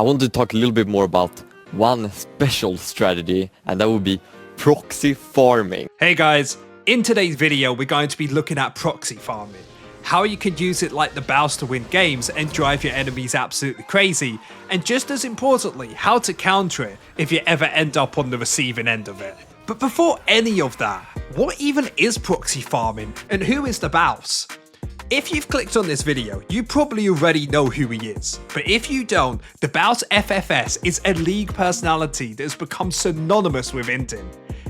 I want to talk a little bit more about one special strategy, and that would be proxy farming. Hey guys, in today's video we're going to be looking at proxy farming. How you can use it like Thebausffs to win games and drive your enemies absolutely crazy, and just as importantly, how to counter it if you ever end up on the receiving end of it. But before any of that, what even is proxy farming and who is Thebausffs? If you've clicked on this video, you probably already know who he is. But if you don't, Thebausffs FFS is a league personality that has become synonymous with Intin.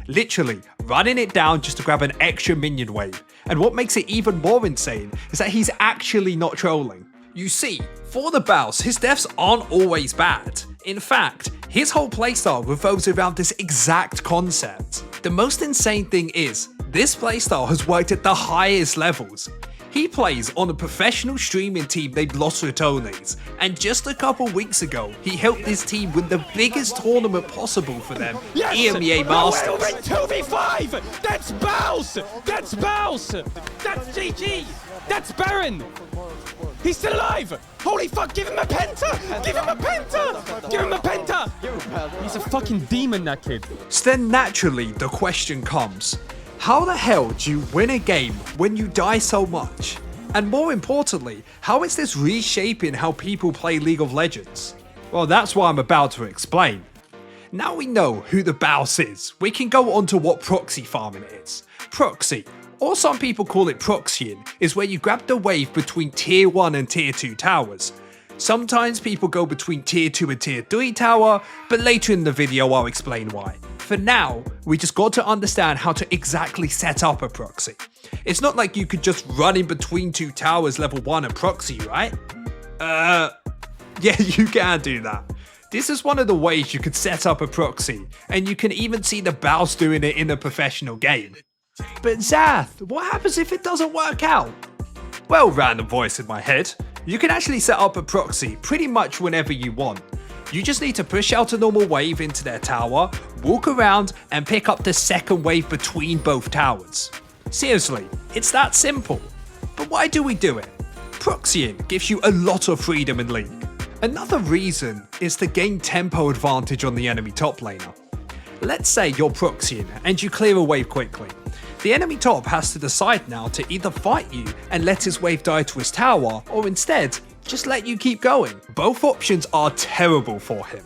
Literally, running it down just to grab an extra minion wave. And what makes it even more insane is that he's actually not trolling. You see, for Thebausffs, his deaths aren't always bad. In fact, his whole playstyle revolves around this exact concept. The most insane thing is, this playstyle has worked at the highest levels. He plays on a professional streaming team named Los Ratones, and just a couple weeks ago, he helped his team win the biggest tournament possible for them, EMEA Masters. No, we're in 2v5! That's Baus! That's Baus! That's GG! That's Baron! He's still alive! Holy fuck, give him a penta! Give him a penta! Give him a penta! He's a fucking demon, that kid. So then naturally, the question comes, how the hell do you win a game when you die so much? And more importantly, how is this reshaping how people play League of Legends? Well, that's what I'm about to explain. Now we know who Thebausffs is, we can go on to what proxy farming is. Proxy, or some people call it proxying, is where you grab the wave between tier 1 and tier 2 towers. Sometimes people go between tier 2 and tier 3 tower, but later in the video I'll explain why. For now, we just got to understand how to exactly set up a proxy. It's not like you could just run in between 2 towers level 1 and proxy, right? Yeah, you can do that. This is one of the ways you could set up a proxy, and you can even see Thebausffs doing it in a professional game. But Zath, what happens if it doesn't work out? Well, random voice in my head, you can actually set up a proxy pretty much whenever you want. You just need to push out a normal wave into their tower, walk around and pick up the second wave between both towers. Seriously, it's that simple. But why do we do it? Proxying gives you a lot of freedom in League. Another reason is to gain tempo advantage on the enemy top laner. Let's say you're proxying and you clear a wave quickly. The enemy top has to decide now to either fight you and let his wave die to his tower, or instead, just let you keep going. Both options are terrible for him.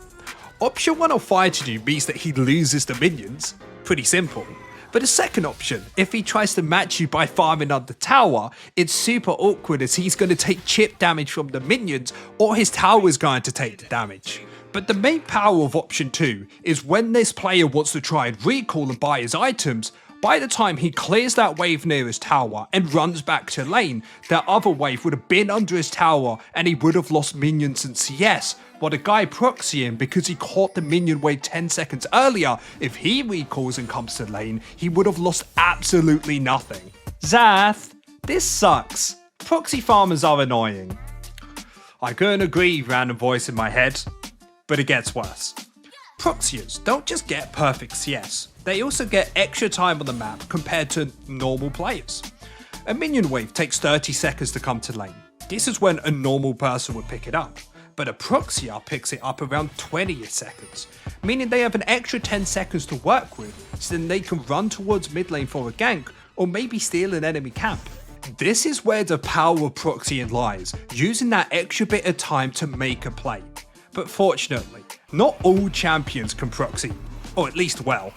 Option 1 of fighting you means that he loses the minions, pretty simple. But the second option, if he tries to match you by farming under tower, it's super awkward as he's going to take chip damage from the minions or his tower is going to take the damage. But the main power of option 2 is when this player wants to try and recall and buy his items, by the time he clears that wave near his tower and runs back to lane, that other wave would have been under his tower and he would have lost minions and CS, while the guy proxying, because he caught the minion wave 10 seconds earlier, if he recalls and comes to lane, he would have lost absolutely nothing. Zath, this sucks. Proxy farmers are annoying. I couldn't agree, random voice in my head, but it gets worse. Proxiers don't just get perfect CS, they also get extra time on the map compared to normal players. A minion wave takes 30 seconds to come to lane. This is when a normal person would pick it up, but a proxyer picks it up around 20 seconds, meaning they have an extra 10 seconds to work with, so then they can run towards mid lane for a gank, or maybe steal an enemy camp. This is where the power of proxying lies, using that extra bit of time to make a play. But fortunately, not all champions can proxy, or at least well.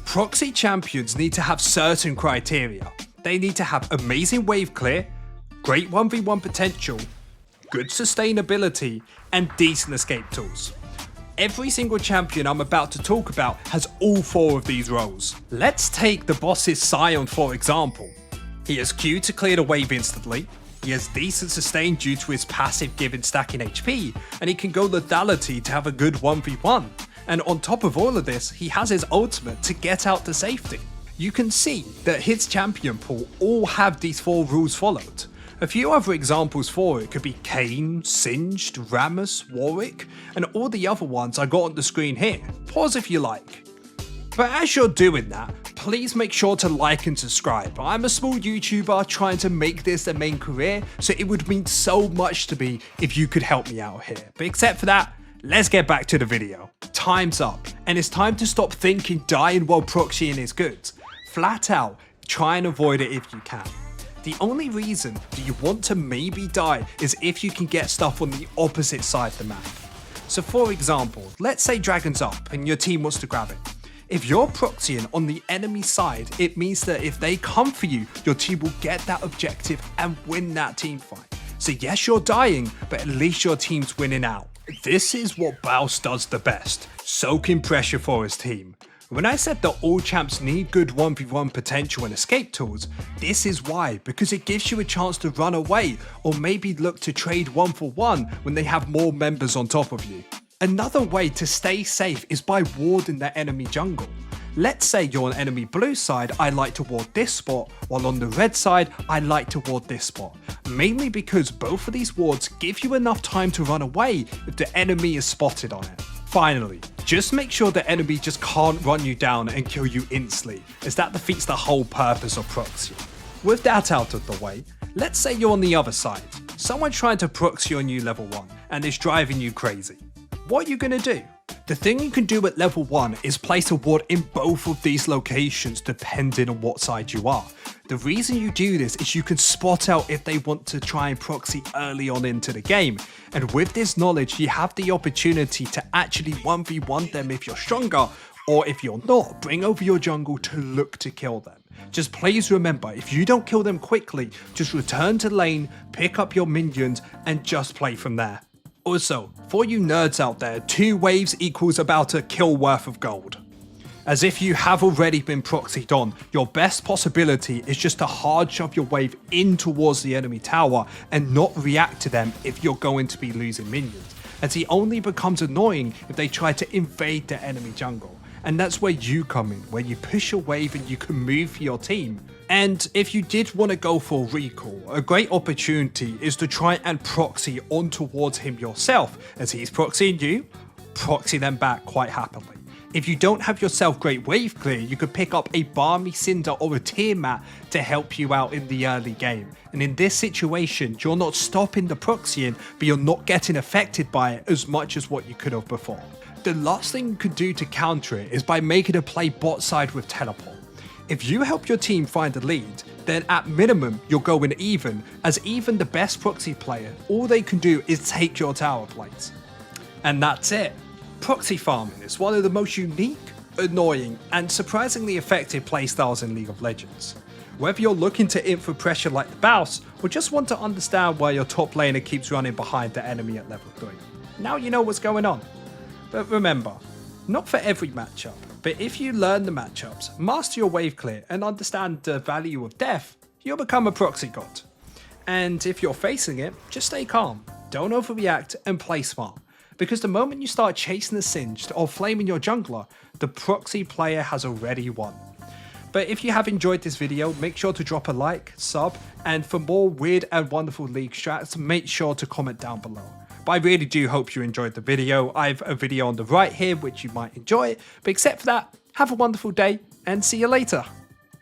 Proxy champions need to have certain criteria. They need to have amazing wave clear, great 1v1 potential, good sustainability, and decent escape tools. Every single champion I'm about to talk about has all 4 of these roles. Let's take Thebausffs' Sion for example. He has Q to clear the wave instantly, he has decent sustain due to his passive giving stacking HP, and he can go lethality to have a good 1v1. And on top of all of this, he has his ultimate to get out to safety. You can see that his champion pool all have these 4 rules followed. A few other examples for it could be Kayn, Singed, Rammus, Warwick, and all the other ones I got on the screen here. Pause if you like. But as you're doing that, please make sure to like and subscribe. I'm a small YouTuber trying to make this a main career, so it would mean so much to me if you could help me out here. But except for that, let's get back to the video. Time's up, and it's time to stop thinking dying while proxying is good. Flat out, try and avoid it if you can. The only reason that you want to maybe die is if you can get stuff on the opposite side of the map. So for example, let's say Dragon's up and your team wants to grab it. If you're proxying on the enemy side, it means that if they come for you, your team will get that objective and win that team fight. So yes, you're dying, but at least your team's winning out. This is what Baus does the best, soaking pressure for his team. When I said that all champs need good 1v1 potential and escape tools, this is why, because it gives you a chance to run away or maybe look to trade 1-for-1 when they have more members on top of you. Another way to stay safe is by warding the enemy jungle. Let's say you're on enemy blue side, I like to ward this spot, while on the red side, I like to ward this spot. Mainly because both of these wards give you enough time to run away if the enemy is spotted on it. Finally, just make sure the enemy just can't run you down and kill you instantly, as that defeats the whole purpose of proxy. With that out of the way, let's say you're on the other side. Someone trying to proxy on you level 1 and is driving you crazy. What are you gonna do? The thing you can do at level 1 is place a ward in both of these locations depending on what side you are. The reason you do this is you can spot out if they want to try and proxy early on into the game, and with this knowledge you have the opportunity to actually 1v1 them if you're stronger, or if you're not, bring over your jungle to look to kill them. Just please remember, if you don't kill them quickly, just return to lane, pick up your minions and just play from there. Also, for you nerds out there, 2 waves equals about a kill worth of gold. As if you have already been proxied on, your best possibility is just to hard shove your wave in towards the enemy tower and not react to them if you're going to be losing minions, as he only becomes annoying if they try to invade the enemy jungle. And that's where you come in, where you push your wave and you can move for your team. And if you did want to go for recall, a great opportunity is to try and proxy on towards him yourself. As he's proxying you, proxy them back quite happily. If you don't have yourself great wave clear, you could pick up a Balmy Cinder or a Tiamat to help you out in the early game. And in this situation, you're not stopping the proxying, but you're not getting affected by it as much as what you could have before. The last thing you could do to counter it is by making a play bot side with teleport. If you help your team find a lead, then at minimum you're going even, as even the best proxy player, all they can do is take your tower plates. And that's it. Proxy farming is one of the most unique, annoying, and surprisingly effective playstyles in League of Legends. Whether you're looking to inf for pressure like Thebausffs, or just want to understand why your top laner keeps running behind the enemy at level 3. Now you know what's going on. But remember, not for every matchup, but if you learn the matchups, master your wave clear, and understand the value of death, you'll become a proxy god. And if you're facing it, just stay calm, don't overreact, and play smart. Because the moment you start chasing the Singed or flaming your jungler, the proxy player has already won. But if you have enjoyed this video, make sure to drop a like, sub, and for more weird and wonderful League strats, make sure to comment down below. But I really do hope you enjoyed the video. I have a video on the right here which you might enjoy, but except for that, have a wonderful day and see you later.